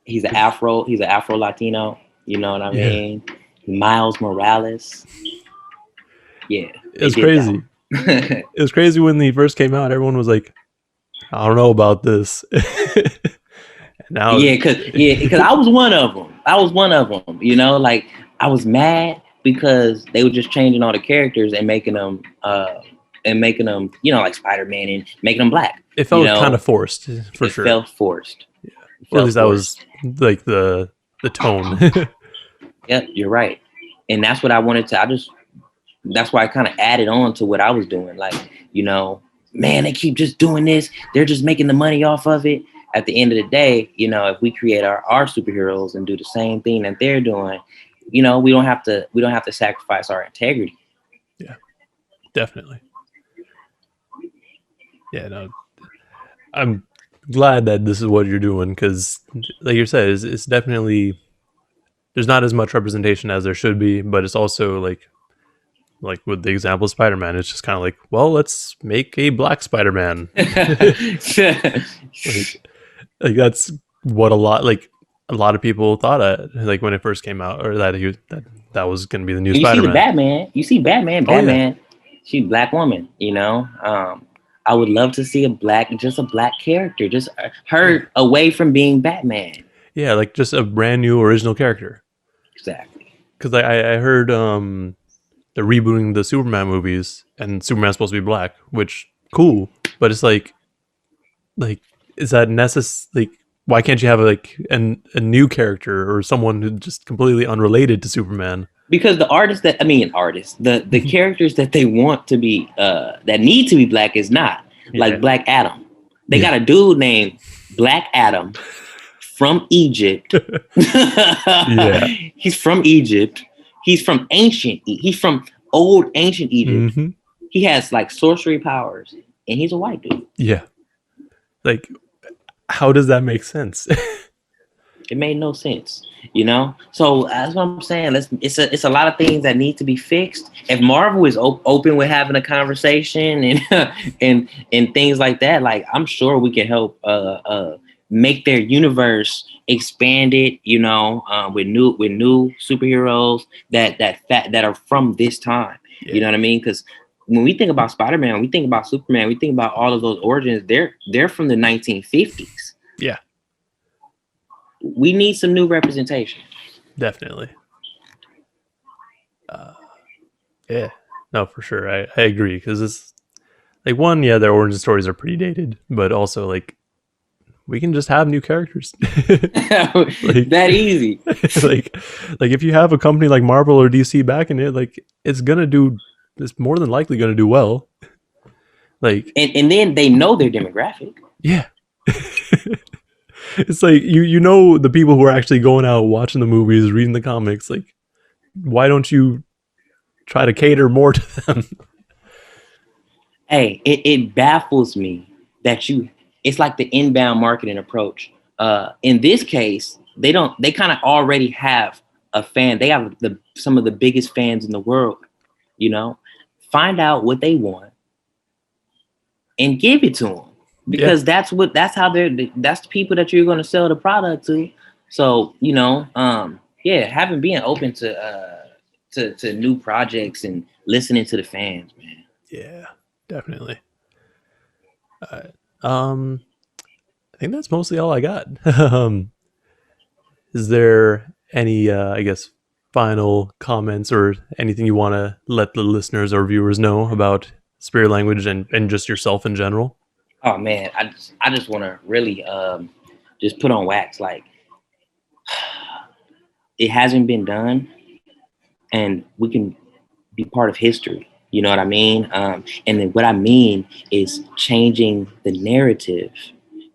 He's an Afro Latino. You know what I mean? Miles Morales. Yeah, it's crazy. It was crazy when he first came out. Everyone was like, I don't know about this. Now, because I was one of them. I was one of them. You know, like I was mad because they were just changing all the characters and making them, you know, like Spider-Man and making them black. it You felt kind know, of forced for it sure. felt forced. Yeah. It Or at felt least that was forced. like the tone. Yep, you're right. And that's what I wanted to. That's why I kind of added on to what I was doing. Like, you know, man, they keep just doing this. They're just making the money off of it. At the end of the day, you know, if we create our superheroes and do the same thing that they're doing, you know, we don't have to sacrifice our integrity. Yeah, definitely. Yeah, no, I'm glad that this is what you're doing because, like you said, it's definitely there's not as much representation as there should be, but it's also like with the example of Spider-Man, it's just kind of like, well, let's make a black Spider-Man. like, like that's what a lot of people thought like when it first came out, or that was going to be the new And you see the Spider-Man. Batman. You see Batman. Oh yeah, Batman. She's a black woman. You know. I would love to see just a black character, just yeah, her away from being Batman. yeah, like just a brand new original character. Exactly. Because I heard they're rebooting the Superman movies, and Superman's supposed to be black, which cool, but it's like is that necessary? Like, why can't you have a new character or someone who's just completely unrelated to Superman? Because the characters that they want to be that need to be black is not like Yeah, Black Adam. They yeah, got a dude named Black Adam from Egypt. yeah. He's from Egypt. He's from old ancient Egypt. Hmm. He has like sorcery powers and he's a white dude. Yeah. Like, how does that make sense? It made no sense, you know. So that's what I'm saying. It's a lot of things that need to be fixed. If Marvel is open with having a conversation and and things like that, like I'm sure we can help make their universe expanded. You know, with new superheroes that are from this time. Yeah. You know what I mean? Because when we think about Spider-Man, we think about Superman, we think about all of those origins. They're from the 1950s. Yeah, We need some new representation. definitely. Yeah, no, for sure. I agree because it's like one, yeah, their origin stories are pretty dated, but also like we can just have new characters. like, That easy. like, like if you have a company like Marvel or DC back in it, like it's more than likely gonna do well. Like, And then they know their demographic. yeah. It's like you know the people who are actually going out watching the movies, reading the comics. Like, why don't you try to cater more to them? Hey, it baffles me that it's like the inbound marketing approach. In this case, they kind of already have a fan. They have some of the biggest fans in the world, you know. Find out what they want and give it to them Yeah, because that's the people that you're going to sell the product to. So, you know, yeah, having being open to new projects and listening to the fans, man. yeah, definitely. Uh, um, I think that's mostly all I got. Is there any, I guess, final comments or anything you want to let the listeners or viewers know about spirit language and just yourself in general? Oh man, I just want to really just put on wax. Like it hasn't been done, and we can be part of history. You know what I mean? And then what I mean is changing the narrative.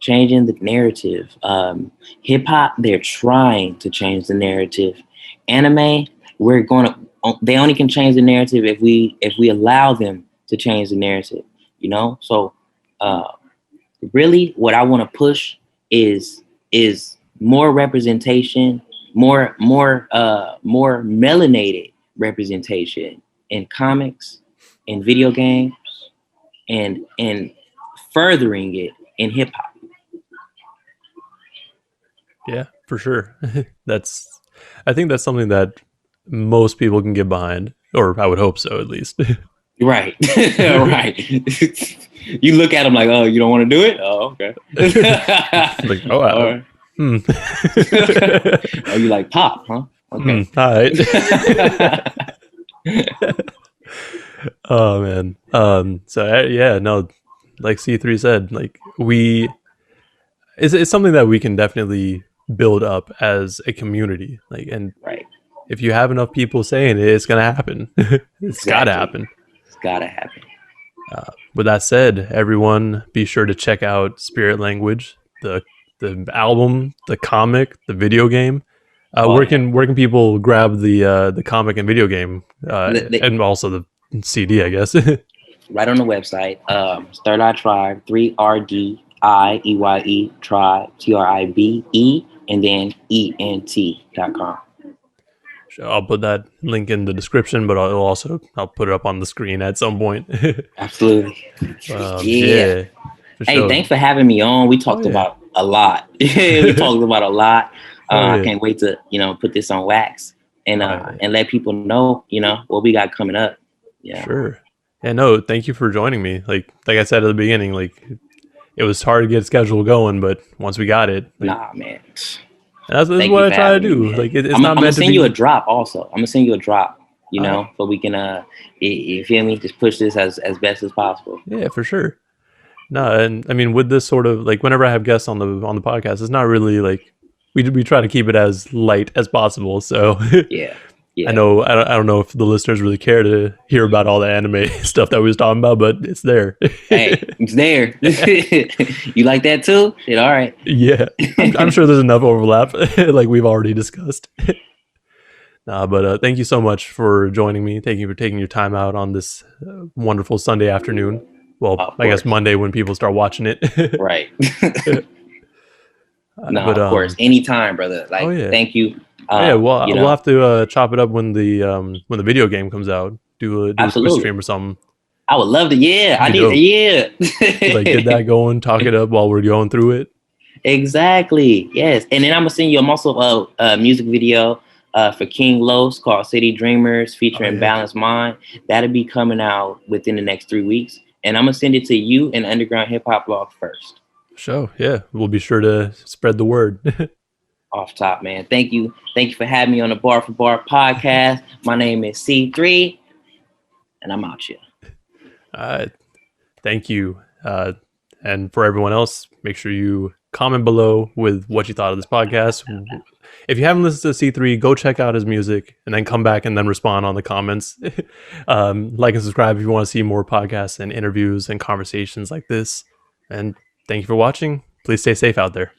Changing the narrative. Hip hop, they're trying to change the narrative. Anime, we're gonna. They only can change the narrative if we allow them to change the narrative. You know, so uh, really what I want to push is more representation, more melanated representation in comics, in video games, and furthering it in hip hop. Yeah, for sure. I think that's something that most people can get behind, or I would hope so at least. Right. Right. You look at them like, oh, you don't want to do it? Oh, okay. Like, oh, Or, hmm. oh, you like pop, huh? Okay. All right. Oh man. So yeah, no, like C3 said, like it's something that we can definitely build up as a community. Like, and Right. if you have enough people saying it, it's gonna happen. It's gotta Exactly. happen. It's gotta happen. With that said, everyone be sure to check out Spirit Language, the album, the comic, the video game. Oh yeah. Where can people grab the comic and video game, The, and also the CD, I guess. right on the website. Third Eye Tribe, 3RDIEYE Tribe, TRIBE, and then ENT.com. I'll put that link in the description, but I'll put it up on the screen at some point. Absolutely. Yeah. Yeah, for Hey, sure. thanks for having me on. We Oh talked yeah, about a lot. We talked about a lot. oh I yeah. can't wait to, put this on wax and Oh, yeah. and let people know, what we got coming up. Yeah. Sure. Yeah, no, thank you for joining me. Like I said at the beginning, like it was hard to get a schedule going, but once we got it, like Nah, man. that's Thank what you I for try to having me, do. man. Like it's I'm not gonna meant to send you a be. drop also. I'm gonna send you a drop, All right. so we can you feel me? Just push this as best as possible. Yeah, for sure. No, and I mean with this sort of like whenever I have guests on the podcast, it's not really like we try to keep it as light as possible. So Yeah. I Yeah. know I don't know if the listeners really care to hear about all the anime stuff that we was talking about, but it's there. Hey, it's there. You like that too? Shit, all right. Yeah, I'm sure there's enough overlap, like we've already discussed. Nah, but thank you so much for joining me. Thank you for taking your time out on this wonderful Sunday afternoon. Well, Of I guess course. Monday when people start watching it. Right. No, But of course. Anytime, brother. oh Like, yeah, thank you. oh yeah. Well, You we'll know, have to chop it up when the video game comes out. Do a Twitch absolutely. stream or something. I would love to. Yeah, It'd I be need. dope. Like get Yeah. that going, talk it up while we're going through it. Exactly. Yes. And then I'm gonna send you. I'm also a music video for King Los called City Dreamers Oh featuring yeah, Balanced Mind. That'll be coming out within the next 3 weeks. And I'm gonna send it to you and Underground Hip Hop Blog first. sure. Yeah, we'll be sure to spread the word. Off top, man. Thank you. Thank you for having me on the Bar for Bar podcast. My name is Cthree, and I'm out here. Thank you. And for everyone else, make sure you comment below with what you thought of this podcast. If you haven't listened to C3, go check out his music and then come back and then respond on the comments. Like and subscribe if you want to see more podcasts and interviews and conversations like this. And thank you for watching. Please stay safe out there.